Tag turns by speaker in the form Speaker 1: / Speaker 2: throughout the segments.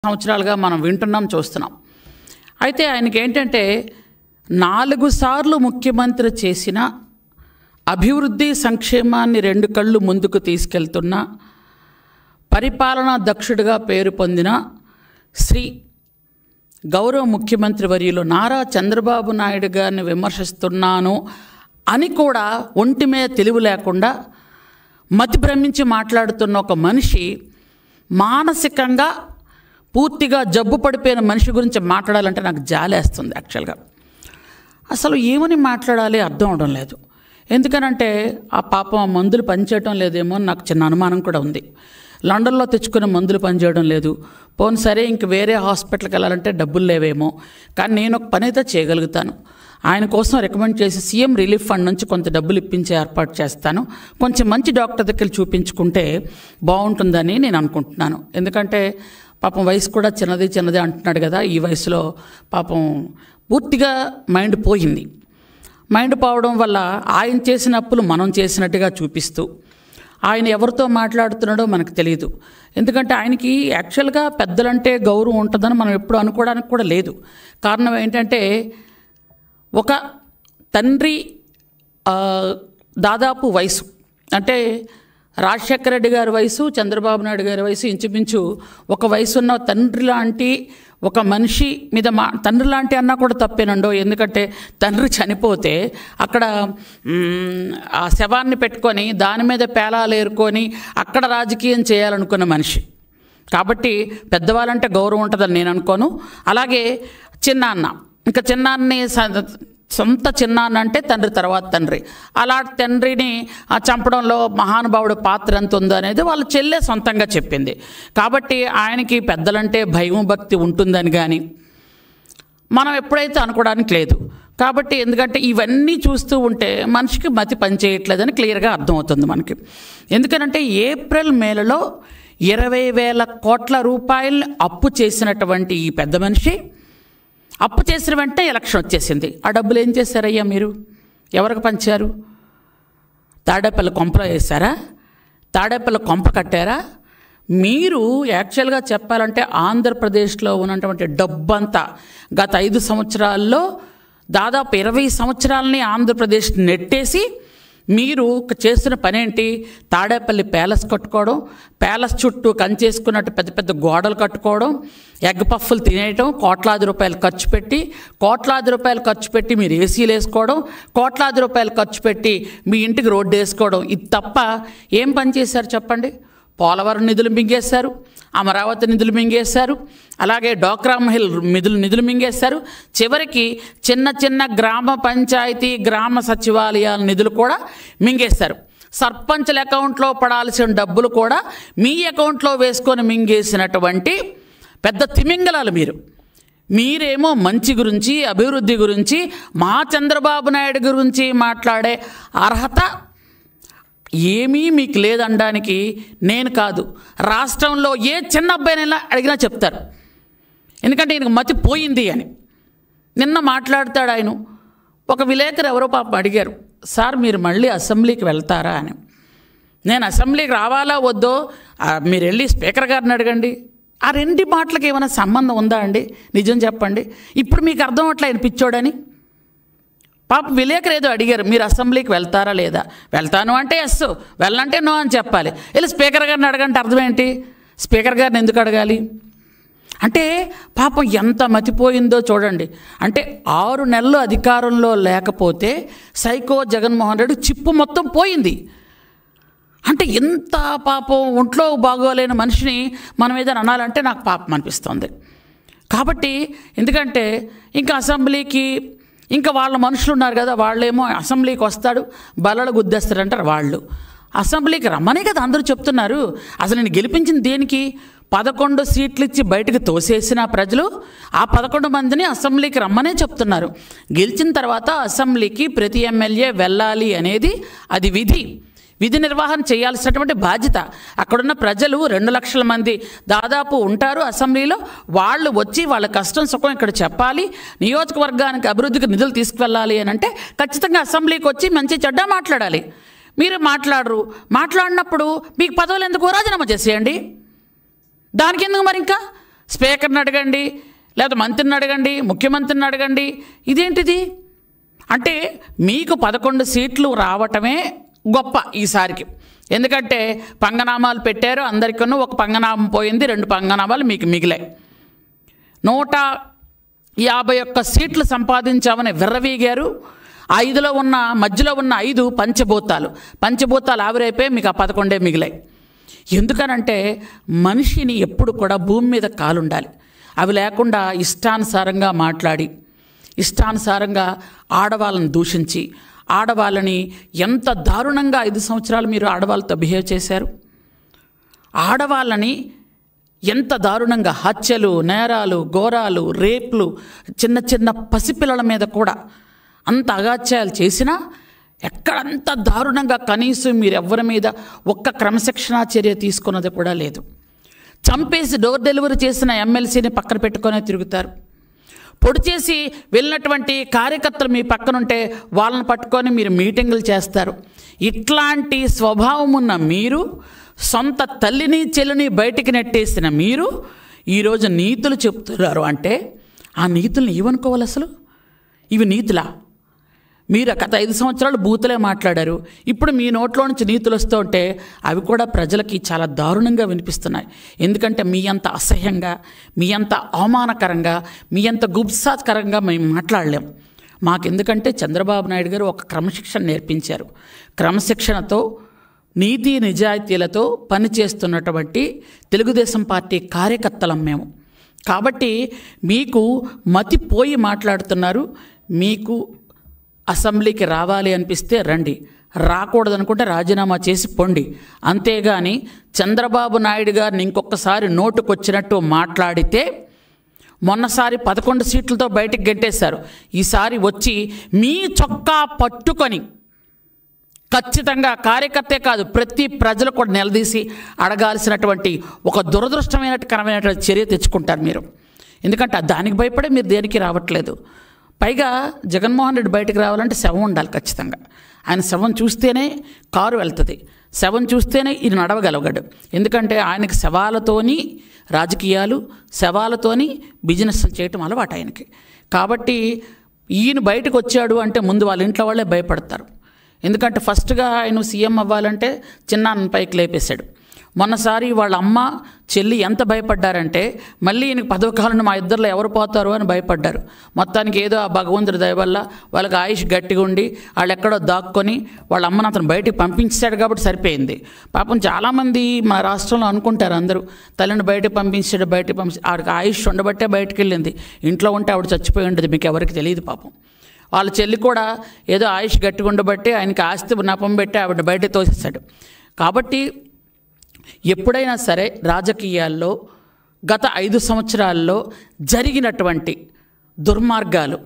Speaker 1: సంవత్సరాలుగా మనం వింటున్నాం, చూస్తున్నాం. అయితే ఆయనకి ఏంటంటే 4 సార్లు ముఖ్యమంత్రి చేసిన అభివృద్ధి సంక్షేమాన్ని 2 కళ్ళు ముందుకు తీసుకెళ్తున్న పరిపాలనా దక్షుడిగా పేరు పొందిన శ్రీ గౌరవ ముఖ్యమంత్రి వర్యులు నారా చంద్రబాబు నాయుడు గారిని విమర్శిస్తున్నాను అని కూడా ఒంటి మీద తెలివి లేకుండా మతి భ్రమించి మాట్లాడుతున్న ఒక మనిషి మానసికంగా పూర్తిగా జబ్బు పడిపోయిన మనిషి గురించి మాట్లాడాలంటే నాకు జాలేస్తుంది. యాక్చువల్గా అసలు ఏమని మాట్లాడాలి అర్థం అవడం లేదు. ఎందుకనంటే ఆ పాపం ఆ మందులు పనిచేయడం లేదేమో నాకు చిన్న అనుమానం కూడా ఉంది. లండన్లో తెచ్చుకున్న మందులు పనిచేయడం లేదు. పోను సరే ఇంక వేరే హాస్పిటల్కి వెళ్ళాలంటే డబ్బులు లేవేమో, కానీ నేను ఒక పని అయితే చేయగలుగుతాను. ఆయన కోసం రికమెండ్ చేసి సీఎం రిలీఫ్ ఫండ్ నుంచి కొంత డబ్బులు ఇప్పించే ఏర్పాటు చేస్తాను. కొంచెం మంచి డాక్టర్ దగ్గర చూపించుకుంటే బాగుంటుందని నేను అనుకుంటున్నాను. ఎందుకంటే పాపం వయసు కూడా చిన్నది అంటున్నాడు కదా. ఈ వయసులో పాపం పూర్తిగా మైండ్ పోయింది. మైండ్ పోవడం వల్ల ఆయన చేసిన అప్పులు మనం చేసినట్టుగా చూపిస్తూ ఆయన ఎవరితో మాట్లాడుతున్నాడో మనకు తెలియదు. ఎందుకంటే ఆయనకి యాక్చువల్గా పెద్దలంటే గౌరవం ఉంటుందని మనం ఎప్పుడు అనుకోవడానికి కూడా లేదు. కారణం ఏంటంటే ఒక తండ్రి దాదాపు వయసు అంటే రాజశేఖర రెడ్డి గారి వయసు, చంద్రబాబు నాయుడు గారి వయసు ఇంచుమించు ఒక వయసు ఉన్న తండ్రి లాంటి ఒక మనిషి మీద తండ్రి లాంటి అన్నా కూడా తప్పేనండో. ఎందుకంటే తండ్రి చనిపోతే అక్కడ ఆ శవాన్ని పెట్టుకొని దాని మీద పేలాలు ఏరుకొని అక్కడ రాజకీయం చేయాలనుకున్న మనిషి కాబట్టి పెద్దవాళ్ళంటే గౌరవం ఉంటుందని నేను అనుకోను. అలాగే చిన్నాన్న, ఇంకా చిన్నాన్ని సొంత చిన్నాన్న అంటే తండ్రి తర్వాత తండ్రి, అలాంటి తండ్రిని చంపడంలో మహానుభావుడు పాత్ర ఎంత ఉందో అనేది వాళ్ళ చెల్లె సొంతంగా చెప్పింది. కాబట్టి ఆయనకి పెద్దలంటే భయం భక్తి ఉంటుందని కానీ మనం ఎప్పుడైతే అనుకోవడానికి లేదు. కాబట్టి ఎందుకంటే ఇవన్నీ చూస్తూ ఉంటే మనిషికి మతి పనిచేయట్లేదని క్లియర్గా అర్థమవుతుంది మనకి. ఎందుకంటే ఏప్రిల్ మేలలో 20,000 కోట్ల రూపాయలు అప్పు చేసినటువంటి ఈ పెద్ద మనిషి అప్పు చేసిన వెంటనే ఎలక్షన్ వచ్చేసింది. ఆ డబ్బులు ఏం చేశారయ్యా మీరు? ఎవరికి పంచారు? తాడేపల్లి కొంపలో వేశారా? తాడేపల్లి కొంప కట్టారా? మీరు యాక్చువల్గా చెప్పాలంటే ఆంధ్రప్రదేశ్లో ఉన్నటువంటి డబ్బంతా గత 5 సంవత్సరాల్లో దాదాపు 20 సంవత్సరాలని ఆంధ్రప్రదేశ్ నెట్టేసి మీరు చేస్తున్న పనేంటి? తాడేపల్లి ప్యాలెస్ కట్టుకోవడం, ప్యాలెస్ చుట్టూ కంచేసుకున్నట్టు పెద్ద పెద్ద గోడలు కట్టుకోవడం, ఎగ్ పఫ్ఫులు తినేయటం, కోట్లాది రూపాయలు ఖర్చు పెట్టి మీరు ఏసీలు వేసుకోవడం, కోట్లాది రూపాయలు ఖర్చు పెట్టి మీ ఇంటికి రోడ్డు వేసుకోవడం. ఇది తప్ప ఏం పని చేశారు చెప్పండి? పోలవరం నిధులు మింగేశారు, అమరావతి నిధులు మింగేశారు, అలాగే డోక్రా మహిళ నిధులు మింగేశారు. చివరికి చిన్న గ్రామ పంచాయతీ గ్రామ సచివాలయాల నిధులు కూడా మింగేశారు. సర్పంచుల అకౌంట్లో పడాల్సిన డబ్బులు కూడా మీ అకౌంట్లో వేసుకొని మింగేసినటువంటి పెద్ద తిమింగలాలు మీరేమో మంచి గురించి అభివృద్ధి గురించి మా చంద్రబాబు నాయుడు గురించి మాట్లాడే అర్హత ఏమీ మీకు లేదనడానికి నేను కాదు, రాష్ట్రంలో ఏ చిన్న అబ్బాయినైనా అడిగినా చెప్తారు. ఎందుకంటే ఈయనకు మతి పోయింది అని. నిన్న మాట్లాడతాడు ఆయన. ఒక విలేకరు ఎవరో పాపం అడిగారు, సార్ మీరు మళ్ళీ అసెంబ్లీకి వెళ్తారా అని. నేను అసెంబ్లీకి రావాలా వద్దో మీరు వెళ్ళి స్పీకర్ గారిని అడగండి. ఆ 2 మాటలకు ఏమైనా సంబంధం ఉందా అండి? నిజం చెప్పండి. ఇప్పుడు మీకు అర్థం అవట్లే ఆయన పిచ్చోడని. పాప విలేకరు ఏదో అడిగారు, మీరు అసెంబ్లీకి వెళ్తారా లేదా? వెళ్తాను అంటే ఎస్, వెళ్ళంటే నో అని చెప్పాలి. వెళ్ళి స్పీకర్ గారిని అడగంటే అర్థం ఏంటి? స్పీకర్ గారిని ఎందుకు అడగాలి? అంటే పాపం ఎంత మతిపోయిందో చూడండి. అంటే 6 నెలలు అధికారంలో లేకపోతే సైకో జగన్మోహన్ రెడ్డి చిప్పు మొత్తం పోయింది. అంటే ఎంత పాపం ఒంట్లో బాగోలేని మనిషిని మనం ఏదైనా అనాలంటే నాకు పాపం అనిపిస్తుంది. కాబట్టి ఎందుకంటే ఇంకా అసెంబ్లీకి ఇంకా వాళ్ళ మనుషులు ఉన్నారు కదా, వాళ్ళేమో అసెంబ్లీకి వస్తాడు బల్లలు గుద్దేస్తారంటారు. వాళ్ళు అసెంబ్లీకి రమ్మనే కదా అందరూ చెప్తున్నారు. అసలు నేను గెలిపించింది దేనికి? 11 సీట్లు ఇచ్చి బయటకు తోసేసిన ప్రజలు ఆ 11 మందిని అసెంబ్లీకి రమ్మనే చెప్తున్నారు. గెలిచిన తర్వాత అసెంబ్లీకి ప్రతి ఎమ్మెల్యే వెళ్ళాలి అనేది అది విధి నిర్వహణ చేయాల్సినటువంటి బాధ్యత. అక్కడున్న ప్రజలు 2 లక్షల మంది దాదాపు ఉంటారు అసెంబ్లీలో. వాళ్ళు వచ్చి వాళ్ళ కష్టం సుఖం ఇక్కడ చెప్పాలి, నియోజకవర్గానికి అభివృద్ధికి నిధులు తీసుకువెళ్ళాలి అని అంటే ఖచ్చితంగా అసెంబ్లీకి వచ్చి మంచి చెడ్డ మాట్లాడాలి. మీరు మాట్లాడినప్పుడు మీకు పదవులు ఎందుకు రాజీనామా చేసేయండి. దానికి ఎందుకు మరి ఇంకా స్పీకర్ని అడగండి, లేదా మంత్రిని అడగండి, ముఖ్యమంత్రిని అడగండి. ఇదేంటిది అంటే మీకు 11 సీట్లు రావటమే గొప్ప ఈసారికి. ఎందుకంటే పంగనామాలు పెట్టారు, అందరికీ ఒక పంగనామం పోయింది, 2 పంగనామాలు మీకు మిగిలాయి. 151 సీట్లు సంపాదించామని విర్రవీగారు. 5లో ఉన్న మధ్యలో ఉన్న 5 పంచభూతాలు ఆవిరైపోయి మీకు ఆ 11 మిగిలాయి. ఎందుకనంటే మనిషిని ఎప్పుడు కూడా భూమి మీద కాలుండాలి. అవి లేకుండా ఇష్టానుసారంగా మాట్లాడి, ఇష్టానుసారంగా ఆడవాళ్ళని దూషించి, ఆడవాళ్ళని ఎంత దారుణంగా 5 సంవత్సరాలు మీరు ఆడవాళ్ళతో బిహేవ్ చేశారు. ఆడవాళ్ళని ఎంత దారుణంగా హత్యలు, నేరాలు, ఘోరాలు, రేప్లు, చిన్న చిన్న పసిపిల్లల మీద కూడా అంత అగాత్యాలు చేసినా ఎక్కడంత దారుణంగా కనీసం మీరు ఎవరి మీద ఒక్క క్రమశిక్షణా చర్య తీసుకున్నది కూడా లేదు. చంపేసి డోర్ డెలివరీ చేసిన ఎమ్మెల్సీని పక్కన పెట్టుకునే తిరుగుతారు. పొడి చేసి వెళ్ళినటువంటి కార్యకర్తలు మీ పక్కనుంటే వాళ్ళని పట్టుకొని మీరు మీటింగులు చేస్తారు. ఇట్లాంటి స్వభావం ఉన్న మీరు, సొంత తల్లిని చెల్లిని బయటికి నెట్టేసిన మీరు ఈరోజు నీతులు చెప్తున్నారు అంటే ఆ నీతులను ఏమనుకోవాలి అసలు? ఇవి నీతులా? మీరు గత 5 సంవత్సరాలు బూతులే మాట్లాడారు. ఇప్పుడు మీ నోట్లో నుంచి నీతులు వస్తూ ఉంటే అవి కూడా ప్రజలకి చాలా దారుణంగా వినిపిస్తున్నాయి. ఎందుకంటే మీ అంత అసహ్యంగా, మీ అంత అవమానకరంగా, మీ అంత గుబ్సాకరంగా మేము మాట్లాడలేం. మాకెందుకంటే చంద్రబాబు నాయుడు గారు ఒక క్రమశిక్షణ నేర్పించారు. క్రమశిక్షణతో, నీతి నిజాయితీలతో పనిచేస్తున్నటువంటి తెలుగుదేశం పార్టీ కార్యకర్తలం మేము. కాబట్టి మీకు మతిపోయి మాట్లాడుతున్నారు. మీకు అసెంబ్లీకి రావాలి అనిపిస్తే రండి, రాకూడదనుకుంటే రాజీనామా చేసి పొండి. అంతేగాని చంద్రబాబు నాయుడు గారిని ఇంకొకసారి నోటుకొచ్చినట్టు మాట్లాడితే, మొన్నసారి 11 సీట్లతో బయటికి గెంటేశారు. ఈసారి వచ్చి మీ చొక్కా పట్టుకొని ఖచ్చితంగా కార్యకర్తే కాదు ప్రతి ప్రజలు కూడా నిలదీసి అడగాల్సినటువంటి ఒక దురదృష్టకరమైనటువంటి చర్య తెచ్చుకుంటారు మీరు. ఎందుకంటే దానికి భయపడే మీరు దేనికి రావట్లేదు. పైగా జగన్మోహన్ రెడ్డి బయటకు రావాలంటే శవం ఉండాలి ఖచ్చితంగా. ఆయన శవం చూస్తేనే కారు వెళ్తుంది, శవం చూస్తేనే ఇది నడవగలగడు. ఎందుకంటే ఆయనకి శవాలతోని రాజకీయాలు, శవాలతోని బిజినెస్లు చేయటం అలవాటు ఆయనకి. కాబట్టి ఈయన బయటకు వచ్చాడు అంటే ముందు వాళ్ళ ఇంట్లో వాళ్ళే భయపడతారు. ఎందుకంటే ఫస్ట్గా ఆయన సీఎం అవ్వాలంటే చిన్నాన్న పైకి లేపేశాడు. మొన్నసారి వాళ్ళ అమ్మ చెల్లి ఎంత భయపడ్డారంటే మళ్ళీ ఈయనకి పదవకాలను మా ఇద్దరిలో ఎవరు పోతారు అని భయపడ్డారు. మొత్తానికి ఏదో ఆ భగవంతుడి దయ వల్ల వాళ్ళకి ఆయుష్ గట్టిగా ఉండి వాళ్ళు ఎక్కడో దాక్కొని వాళ్ళ అమ్మను అతను బయటికి పంపించాడు కాబట్టి సరిపోయింది. పాపం చాలామంది మన రాష్ట్రంలో అనుకుంటారు అందరూ తల్లిని బయటకు పంపించాడు, ఆవిడకి ఆయుష్ ఉండబట్టే బయటకు వెళ్ళింది. ఇంట్లో ఉంటే ఆవిడ చచ్చిపోయి ఉండదు, మీకు ఎవరికి తెలియదు పాపం. వాళ్ళ చెల్లి కూడా ఏదో ఆయుష్ గట్టిగా ఉండబట్టి ఆయనకి ఆస్తి నపం పెట్టి ఆవిడ బయటకు తోసేశాడు. కాబట్టి ఎప్పుడైనా సరే రాజకీయాల్లో గత 5 సంవత్సరాల్లో జరిగినటువంటి దుర్మార్గాలు,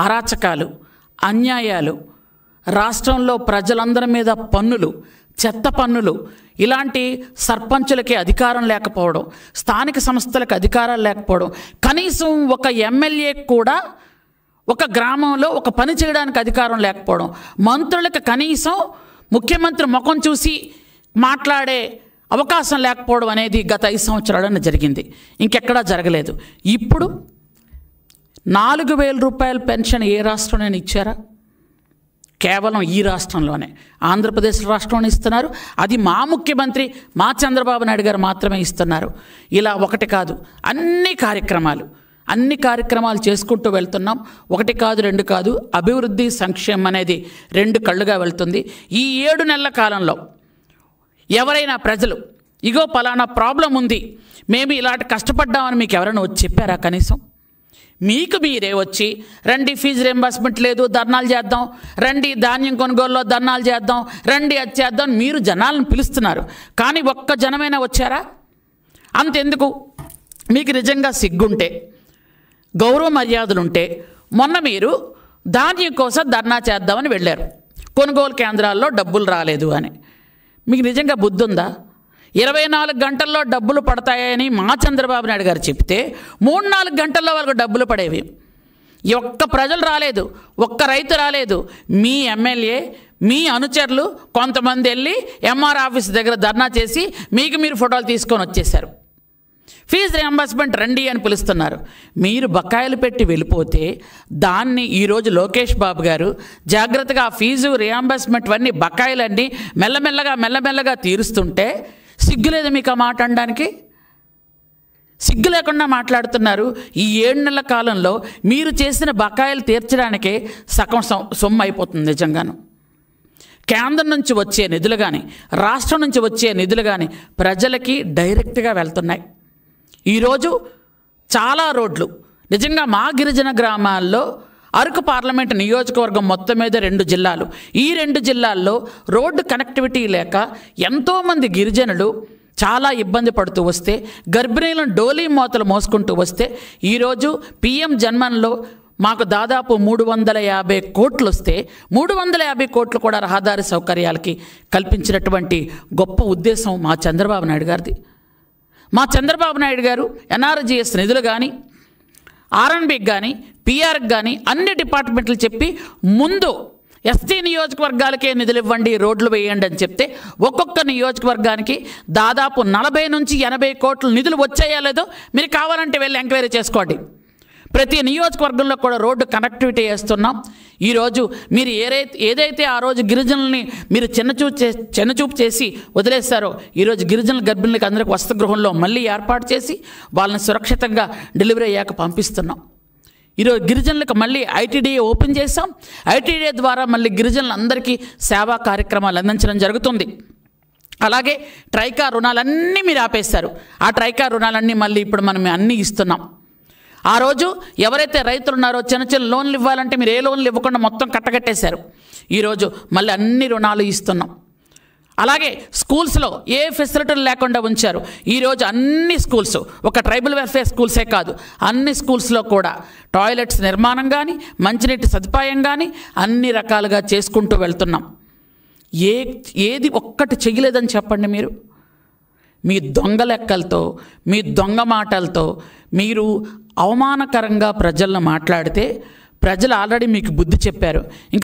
Speaker 1: అరాచకాలు, అన్యాయాలు, రాష్ట్రంలో ప్రజలందరి మీద పన్నులు, చెత్త పన్నులు, ఇలాంటి సర్పంచులకి అధికారం లేకపోవడం, స్థానిక సంస్థలకు అధికారాలు లేకపోవడం, కనీసం ఒక ఎమ్మెల్యే కూడా ఒక గ్రామంలో ఒక పని చేయడానికి అధికారం లేకపోవడం, మంత్రులకు కనీసం ముఖ్యమంత్రి ముఖం చూసి మాట్లాడే అవకాశం లేకపోవడం అనేది గత 5 సంవత్సరాలనే జరిగింది. ఇంకెక్కడా జరగలేదు. ఇప్పుడు 4,000 రూపాయల పెన్షన్ ఏ రాష్ట్రంలోనే ఇచ్చారా? కేవలం ఈ రాష్ట్రంలోనే, ఆంధ్రప్రదేశ్ రాష్ట్రంలోనే ఇస్తున్నారు. అది మా ముఖ్యమంత్రి మా చంద్రబాబు నాయుడు గారు మాత్రమే ఇస్తున్నారు. ఇలా ఒకటి కాదు, అన్ని కార్యక్రమాలు చేసుకుంటూ వెళ్తున్నాం. 1 కాదు 2 కాదు, అభివృద్ధి సంక్షేమం అనేది 2 కళ్ళుగా వెళ్తుంది. ఈ 7 నెలల కాలంలో ఎవరైనా ప్రజలు ఇగో పలానా ప్రాబ్లం ఉంది, మేము ఇలాంటి కష్టపడ్డామని మీకు ఎవరైనా వచ్చి చెప్పారా? కనీసం మీకు మీరే వచ్చి రండి ఫీజు రీంబర్స్మెంట్ లేదు ధర్నాలు చేద్దాం, రండి ధాన్యం కొనుగోలులో ధర్నాలు చేద్దాం, రండి అది చేద్దాం, మీరు జనాలను పిలుస్తున్నారు. కానీ ఒక్క జనమైనా వచ్చారా? అంతెందుకు, మీకు నిజంగా సిగ్గుంటే, గౌరవ మర్యాదలుంటే మొన్న మీరు ధాన్యం కోసం ధర్నా చేద్దామని వెళ్ళారు. కొనుగోలు కేంద్రాల్లో డబ్బులు రాలేదు అని. మీకు నిజంగా బుద్ధి ఉందా? 24 గంటల్లో డబ్బులు పడతాయని మా చంద్రబాబు నాయుడు గారు చెప్తే 3-4 గంటల్లో వాళ్ళకు డబ్బులు పడేవి. ఒక్క ప్రజలు రాలేదు, ఒక్క రైతు రాలేదు. మీ ఎమ్మెల్యే, మీ అనుచరులు కొంతమంది వెళ్ళి ఎంఆర్ ఆఫీస్ దగ్గర ధర్నా చేసి మీకు మీరు ఫోటోలు తీసుకొని వచ్చేశారు. ఫీజు రియంబర్స్మెంట్ రండి అని పిలుస్తున్నారు. మీరు బకాయిలు పెట్టి వెళ్ళిపోతే దాన్ని ఈరోజు లోకేష్ బాబు గారు జాగ్రత్తగా ఫీజు రియంబర్స్మెంట్ అన్నీ బకాయిలన్నీ మెల్లమెల్లగా తీరుస్తుంటే సిగ్గులేదు మీకు ఆ మాట అనడానికి? సిగ్గు లేకుండా మాట్లాడుతున్నారు. ఈ 7 నెలల కాలంలో మీరు చేసిన బకాయిలు తీర్చడానికే సగం సొమ్ము అయిపోతుంది. నిజంగాను కేంద్రం నుంచి వచ్చే నిధులు కానీ రాష్ట్రం నుంచి వచ్చే నిధులు కానీ ప్రజలకి డైరెక్ట్గా వెళ్తున్నాయి. ఈరోజు చాలా రోడ్లు నిజంగా మా గిరిజన గ్రామాల్లో అరకు పార్లమెంట్ నియోజకవర్గం మొత్తం మీద 2 జిల్లాలు, ఈ 2 జిల్లాల్లో రోడ్డు కనెక్టివిటీ లేక ఎంతోమంది గిరిజనులు చాలా ఇబ్బంది పడుతూ వస్తే, గర్భిణీలను డోలీ మోతలు మోసుకుంటూ వస్తే ఈరోజు PM జన్మన్లో మాకు దాదాపు 350 కోట్లు వస్తే 350 కోట్లు కూడా రహదారి సౌకర్యాలకి కల్పించినటువంటి గొప్ప ఉద్దేశం మా చంద్రబాబు నాయుడు గారిది. మా చంద్రబాబు నాయుడు గారు NRGS నిధులు కానీ R&Bకి కానీ PRకి కానీ అన్ని డిపార్ట్మెంట్లు చెప్పి ముందు ST నియోజకవర్గాలకే నిధులు ఇవ్వండి, రోడ్లు వేయండి అని చెప్తే ఒక్కొక్క నియోజకవర్గానికి దాదాపు 40 నుంచి 80 కోట్లు నిధులు వచ్చాయో లేదో మీరు కావాలంటే వెళ్ళి ఎంక్వైరీ చేసుకోండి. ప్రతి నియోజకవర్గంలో కూడా రోడ్డు కనెక్టివిటీ చేస్తున్నాం. ఈరోజు మీరు ఏదైతే ఆ రోజు గిరిజనుల్ని మీరు చిన్నచూపు చేసి వదిలేస్తారో ఈరోజు గిరిజనుల గర్భిణులకు అందరికీ వసతిగృహంలో మళ్ళీ ఏర్పాటు చేసి వాళ్ళని సురక్షితంగా డెలివరీ అయ్యాక పంపిస్తున్నాం. ఈరోజు గిరిజనులకు మళ్ళీ ITDA ఓపెన్ చేసాం. ITDA ద్వారా మళ్ళీ గిరిజనులందరికీ సేవా కార్యక్రమాలు అందించడం జరుగుతుంది. అలాగే ట్రైకా రుణాలన్నీ మీరు ఆపేశారు. ఆ ట్రైకా రుణాలన్నీ మళ్ళీ ఇప్పుడు మనం అన్నీ ఇస్తున్నాం. ఆ రోజు ఎవరైతే రైతులు ఉన్నారో చిన్న లోన్లు ఇవ్వాలంటే మీరు ఏ లోన్లు ఇవ్వకుండా మొత్తం కట్టగట్టేశారు. ఈరోజు మళ్ళీ అన్ని రుణాలు ఇస్తున్నాం. అలాగే స్కూల్స్లో ఏ ఫెసిలిటీలు లేకుండా ఉంచారు. ఈరోజు అన్ని స్కూల్స్, ఒక ట్రైబల్ వెల్ఫేర్ స్కూల్సే కాదు, అన్ని స్కూల్స్లో కూడా టాయిలెట్స్ నిర్మాణం కానీ మంచినీటి సదుపాయం కానీ అన్ని రకాలుగా చేసుకుంటూ వెళ్తున్నాం. ఏది ఒక్కటి చెయ్యలేదని చెప్పండి. మీరు మీ దొంగ లెక్కలతో, మీ దొంగ మాటలతో మీరు అవమానకరంగా ప్రజలను మాట్లాడితే ప్రజలు ఆల్రెడీ మీకు బుద్ధి చెప్పారు.